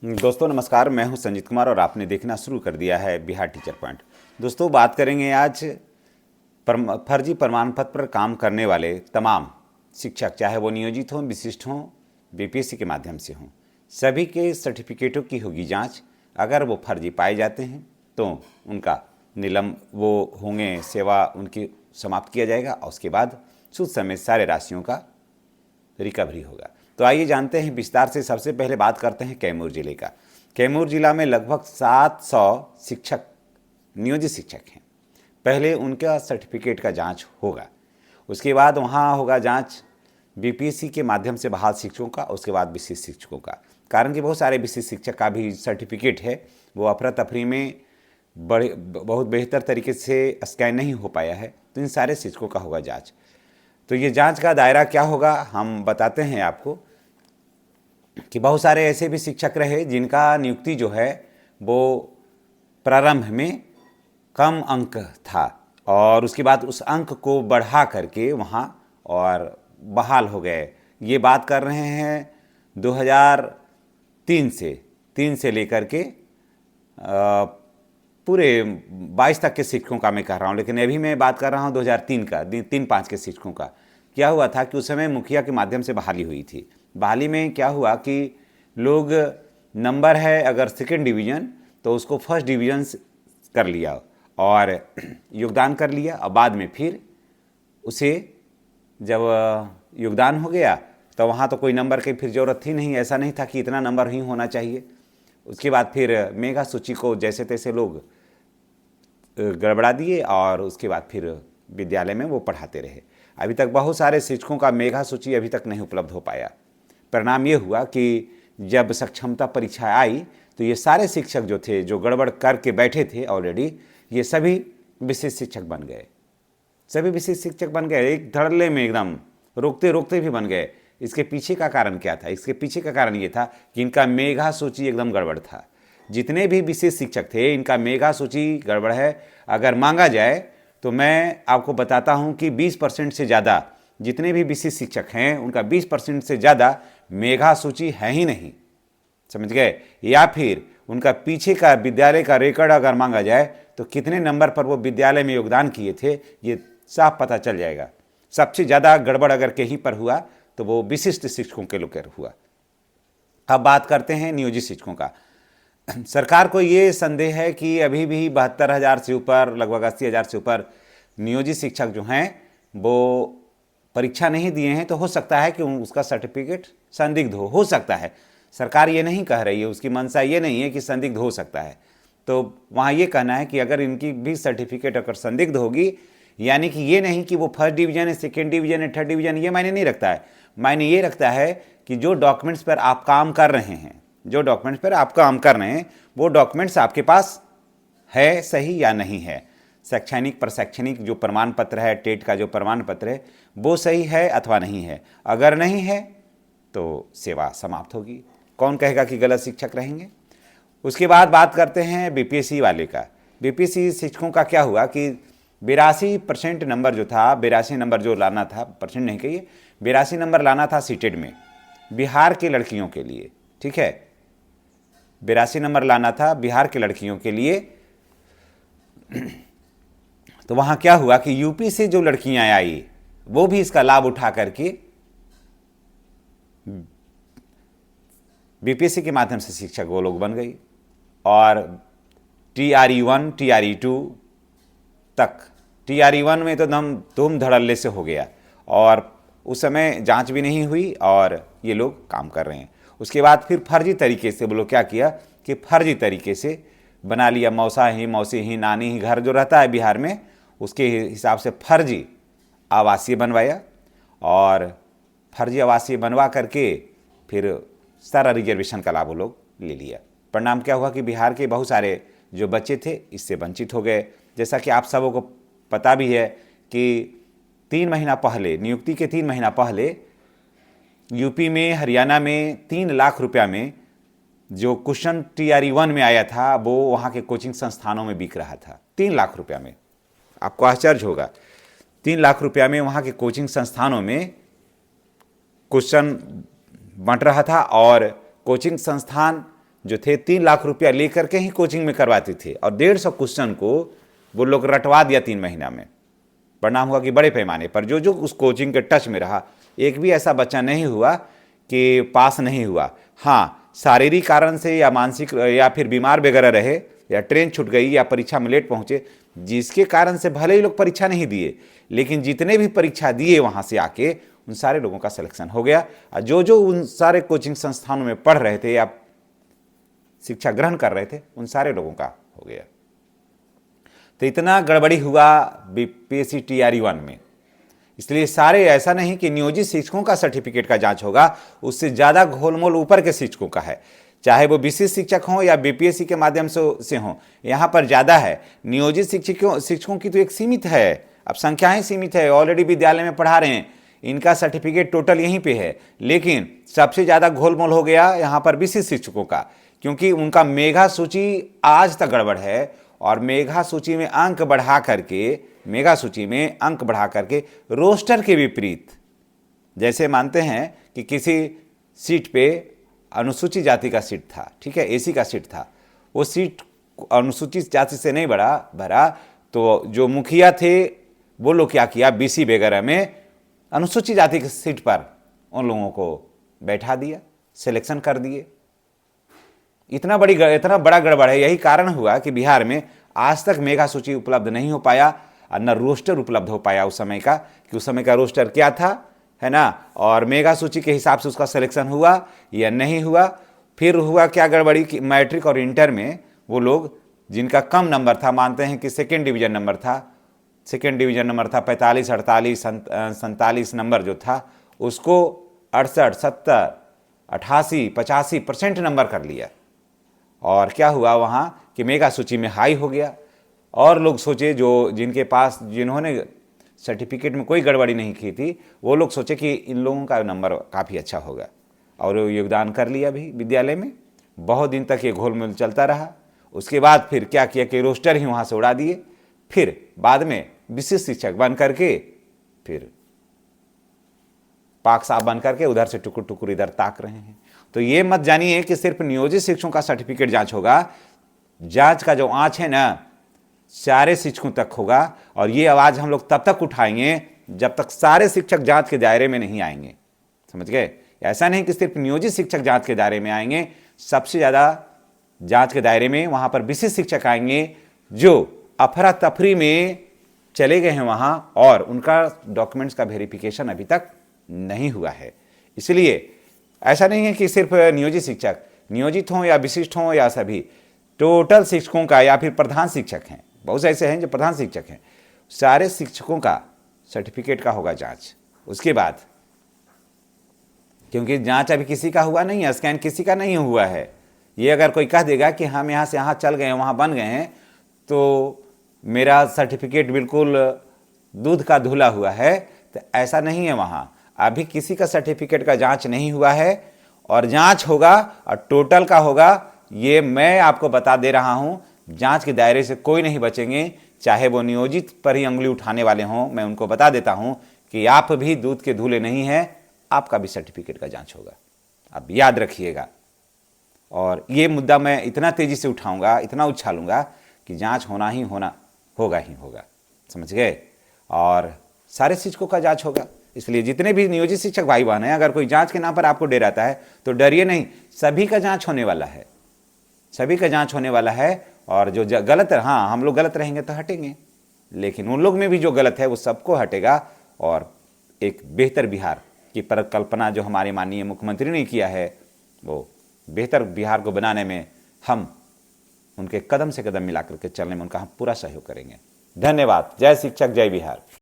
दोस्तों नमस्कार, मैं हूं संजीत कुमार और आपने देखना शुरू कर दिया है बिहार टीचर पॉइंट। दोस्तों बात करेंगे आज फर्जी प्रमाण पत्र पर काम करने वाले तमाम शिक्षक, चाहे वो नियोजित हों, विशिष्ट हों, बीपीएससी के माध्यम से हों, सभी के सर्टिफिकेटों की होगी जांच। अगर वो फर्जी पाए जाते हैं तो उनका वो होंगे, सेवा उनकी समाप्त किया जाएगा और उसके बाद सूद समेत सारे राशियों का रिकवरी होगा। तो आइए जानते हैं विस्तार से। सबसे पहले बात करते हैं कैमूर जिले का। कैमूर जिला में लगभग 700 शिक्षक, नियोजित शिक्षक हैं। पहले उनका सर्टिफिकेट का जांच होगा, उसके बाद वहाँ होगा जांच बीपीएससी के माध्यम से बहाल शिक्षकों का, उसके बाद विशिष्ट शिक्षकों का। कारण कि बहुत सारे विशिष्ट शिक्षक का भी सर्टिफिकेट है, वो अफरा तफरी में बहुत बेहतर तरीके से स्कैन नहीं हो पाया है, तो इन सारे शिक्षकों का होगा जाँच। तो ये जांच का दायरा क्या होगा हम बताते हैं आपको कि बहुत सारे ऐसे भी शिक्षक रहे जिनका नियुक्ति जो है वो प्रारंभ में कम अंक था और उसके बाद उस अंक को बढ़ा करके वहाँ और बहाल हो गए। ये बात कर रहे हैं 2003 से लेकर के पूरे 22 तक के शिक्षकों का मैं कह रहा हूँ, लेकिन अभी मैं बात कर रहा हूँ 2003 का, 3-5 के शिक्षकों का। क्या हुआ था कि उस समय मुखिया के माध्यम से बहाली हुई थी। बहाली में क्या हुआ कि लोग, नंबर है अगर सेकेंड डिवीज़न तो उसको फर्स्ट डिवीज़न कर लिया और योगदान कर लिया, और बाद में फिर उसे जब योगदान हो गया तो वहाँ तो कोई नंबर की फिर ज़रूरत थी नहीं, ऐसा नहीं था कि इतना नंबर ही होना चाहिए। उसके बाद फिर मेगा सूची को जैसे तैसे लोग गड़बड़ा दिए और उसके बाद फिर विद्यालय में वो पढ़ाते रहे। अभी तक बहुत सारे शिक्षकों का मेगा सूची अभी तक नहीं उपलब्ध हो पाया। परिणाम ये हुआ कि जब सक्षमता परीक्षा आई तो ये सारे शिक्षक जो थे, जो गड़बड़ करके बैठे थे ऑलरेडी, ये सभी विशिष्ट शिक्षक बन गए। सभी विशिष्ट शिक्षक बन गए, एक धड़ल्ले में एकदम रोकते रोकते भी बन गए। इसके पीछे का कारण क्या था? इसके पीछे का कारण ये था कि इनका मेगा सूची एकदम गड़बड़ था। जितने भी विशेष शिक्षक थे इनका मेगा सूची गड़बड़ है। अगर मांगा जाए तो मैं आपको बताता हूं कि 20% से ज़्यादा जितने भी विशेष शिक्षक हैं उनका 20% से ज़्यादा मेगा सूची है ही नहीं, समझ गए? या फिर उनका पीछे का विद्यालय का रिकॉर्ड अगर मांगा जाए तो कितने नंबर पर वो विद्यालय में योगदान किए थे ये साफ पता चल जाएगा। सबसे ज़्यादा गड़बड़ अगर कहीं पर हुआ तो वो विशिष्ट शिक्षकों के लेकर हुआ। अब बात करते हैं नियोजित शिक्षकों का। सरकार को ये संदेह है कि अभी भी 72,000 से ऊपर, लगभग 80,000 से ऊपर नियोजित शिक्षक जो हैं वो परीक्षा नहीं दिए हैं, तो हो सकता है कि उसका सर्टिफिकेट संदिग्ध हो सकता है। सरकार ये नहीं कह रही है, उसकी मंशा ये नहीं है कि संदिग्ध हो सकता है। तो वहाँ ये कहना है कि अगर इनकी भी सर्टिफिकेट अगर संदिग्ध होगी, यानी कि ये नहीं कि वो फर्स्ट डिवीज़न है, सेकेंड डिवीज़न है, थर्ड डिवीज़न, ये मायने नहीं रखता है। मायने ये रखता है कि जो डॉक्यूमेंट्स पर आप काम कर रहे हैं, जो डॉक्यूमेंट्स पर आप काम कर रहे हैं वो डॉक्यूमेंट्स आपके पास है सही या नहीं है। शैक्षणिक प्रशैक्षणिक जो प्रमाण पत्र है, टेट का जो प्रमाण पत्र है वो सही है अथवा नहीं है। अगर नहीं है तो सेवा समाप्त होगी। कौन कहेगा कि गलत शिक्षक रहेंगे? उसके बाद बात करते हैं बीपीएससी वाले का। बीपीएससी शिक्षकों का क्या हुआ कि 82% नंबर जो था, 82 नंबर जो लाना था, परसेंट नहीं कहिए, 82 नंबर लाना था सीटेड में बिहार के लड़कियों के लिए, ठीक है? 82 नंबर लाना था बिहार के लड़कियों के लिए। तो वहाँ क्या हुआ कि यूपी से जो लड़कियां आई वो भी इसका लाभ उठा करके बीपीएससी के माध्यम से शिक्षक वो लोग बन गई और TRE1 TRE2 तक, TRE1 में तो दम धूम धड़ल्ले से हो गया और उस समय जांच भी नहीं हुई और ये लोग काम कर रहे हैं। उसके बाद फिर फर्जी तरीके से वो लोग क्या किया कि फर्जी तरीके से बना लिया, मौसा ही, मौसी ही, नानी ही घर जो रहता है बिहार में, उसके हिसाब से फर्जी आवासीय बनवाया और फर्जी आवासीय बनवा करके फिर सारा रिजर्वेशन का लाभ वो लोग ले लिया। परिणाम क्या हुआ कि बिहार के बहुत सारे जो बच्चे थे इससे वंचित हो गए। जैसा कि आप सबों को पता भी है कि 3 महीना पहले, नियुक्ति के 3 महीना पहले यूपी में, हरियाणा में 3 लाख रुपया में जो क्वेश्चन TRE1 में आया था वो वहाँ के कोचिंग संस्थानों में बिक रहा था। 3 लाख रुपया में, आपको आश्चर्य होगा, 3 लाख रुपया में वहाँ के कोचिंग संस्थानों में क्वेश्चन बंट रहा था और कोचिंग संस्थान जो थे 3 लाख रुपया लेकर के ही कोचिंग में करवाते थे और 150 क्वेश्चन को वो लोग रटवा दिया 3 महीना में। परिणाम हुआ कि बड़े पैमाने पर जो जो उस कोचिंग के टच में रहा, एक भी ऐसा बच्चा नहीं हुआ कि पास नहीं हुआ। हाँ, शारीरिक कारण से या मानसिक या फिर बीमार वगैरह रहे या ट्रेन छूट गई या परीक्षा में लेट पहुंचे, जिसके कारण से भले ही लोग परीक्षा नहीं दिए, लेकिन जितने भी परीक्षा दिए वहाँ से आके उन सारे लोगों का सिलेक्शन हो गया। और जो जो उन सारे कोचिंग संस्थानों में पढ़ रहे थे या शिक्षा ग्रहण कर रहे थे, उन सारे लोगों का हो गया। तो इतना गड़बड़ी हुआ बीपीएससी टीआरई 1 में। इसलिए सारे, ऐसा नहीं कि नियोजित शिक्षकों का सर्टिफिकेट का जांच होगा, उससे ज़्यादा घोलमोल ऊपर के शिक्षकों का है, चाहे वो विशिष्ट शिक्षक हों या बीपीएससी के माध्यम से हों, यहाँ पर ज़्यादा है। नियोजित शिक्षकों की तो एक सीमित है, अब संख्याएं सीमित है, ऑलरेडी विद्यालय में पढ़ा रहे हैं, इनका सर्टिफिकेट टोटल यहीं पे है। लेकिन सबसे ज़्यादा घोलमोल हो गया यहाँ पर विशिष्ट शिक्षकों का, क्योंकि उनका मेगा सूची आज तक गड़बड़ है और मेगा सूची में अंक बढ़ा करके रोस्टर के विपरीत, जैसे मानते हैं कि किसी सीट पे अनुसूचित जाति का सीट था, ठीक है, एसी का सीट था, वो सीट अनुसूचित जाति से नहीं भरा, तो जो मुखिया थे वो लोग क्या किया, बीसी वगैरह में अनुसूचित जाति की सीट पर उन लोगों को बैठा दिया, सिलेक्शन कर दिए। इतना बड़ा गड़बड़ है। यही कारण हुआ कि बिहार में आज तक मेगा सूची उपलब्ध नहीं हो पाया और न रोस्टर उपलब्ध हो पाया उस समय का, कि उस समय का रोस्टर क्या था, है ना, और मेगा सूची के हिसाब से उसका सिलेक्शन हुआ या नहीं हुआ। फिर हुआ क्या गड़बड़ी कि मैट्रिक और इंटर में वो लोग जिनका कम नंबर था, मानते हैं कि सेकेंड डिवीजन नंबर था 45, 48, 47 नंबर जो था, उसको 68, 70, 88, 85% नंबर कर लिया। और क्या हुआ वहाँ कि मेगा सूची में हाई हो गया और लोग सोचे, जिन्होंने सर्टिफिकेट में कोई गड़बड़ी नहीं की थी, वो लोग सोचे कि इन लोगों का नंबर काफ़ी अच्छा होगा और योगदान कर लिया भी विद्यालय में। बहुत दिन तक ये घोलमेल चलता रहा। उसके बाद फिर क्या किया कि रोस्टर ही वहाँ से उड़ा दिए। फिर बाद में विशिष्ट शिक्षक बन करके, फिर पाक साहब बन करके उधर से टुकुर टुकुर इधर ताक रहे हैं। तो ये मत जानिए कि सिर्फ नियोजित शिक्षकों का सर्टिफिकेट जांच होगा। जांच का जो आंच है ना, सारे शिक्षकों तक होगा। और ये आवाज़ हम लोग तब तक उठाएंगे जब तक सारे शिक्षक जांच के दायरे में नहीं आएंगे। समझ गए? ऐसा नहीं कि सिर्फ नियोजित शिक्षक जांच के दायरे में आएंगे, सबसे ज़्यादा जांच के दायरे में वहाँ पर विशिष्ट शिक्षक आएंगे जो अफरा तफरी में चले गए हैं वहाँ, और उनका डॉक्यूमेंट्स का वेरिफिकेशन अभी तक नहीं हुआ है। इसलिए ऐसा नहीं है कि सिर्फ नियोजित शिक्षक, नियोजित हों या विशिष्ट हों या सभी, टोटल शिक्षकों का या फिर प्रधान शिक्षक हैं, बहुत से ऐसे हैं जो प्रधान शिक्षक हैं, सारे शिक्षकों का सर्टिफिकेट का होगा जांच। उसके बाद, क्योंकि जांच अभी किसी का हुआ नहीं है, स्कैन किसी का नहीं हुआ है। ये अगर कोई कह देगा कि हम यहाँ से यहाँ चल गए हैं, वहाँ बन गए हैं, तो मेरा सर्टिफिकेट बिल्कुल दूध का धुला हुआ है, तो ऐसा नहीं है। वहाँ अभी किसी का सर्टिफिकेट का जांच नहीं हुआ है और जांच होगा और टोटल का होगा। ये मैं आपको बता दे रहा हूँ, जांच के दायरे से कोई नहीं बचेंगे, चाहे वो नियोजित पर ही उंगली उठाने वाले हों। मैं उनको बता देता हूँ कि आप भी दूध के धुले नहीं हैं, आपका भी सर्टिफिकेट का जांच होगा। अब याद रखिएगा। और ये मुद्दा मैं इतना तेज़ी से उठाऊंगा, इतना उछालूंगा कि जांच होना ही होगा। समझ गए? और सारे शिक्षकों का जांच होगा। इसलिए जितने भी नियोजित शिक्षक भाई बहन हैं, अगर कोई जांच के नाम पर आपको डराता है तो डरिए नहीं, सभी का जांच होने वाला है, सभी का जांच होने वाला है। और जो गलत है, हाँ, हम लोग गलत रहेंगे तो हटेंगे, लेकिन उन लोग में भी जो गलत है वो सबको हटेगा। और एक बेहतर बिहार की परिकल्पना जो हमारे माननीय मुख्यमंत्री ने किया है, वो बेहतर बिहार को बनाने में हम उनके कदम से कदम मिला करके चलने में उनका हम पूरा सहयोग करेंगे। धन्यवाद। जय शिक्षक, जय बिहार।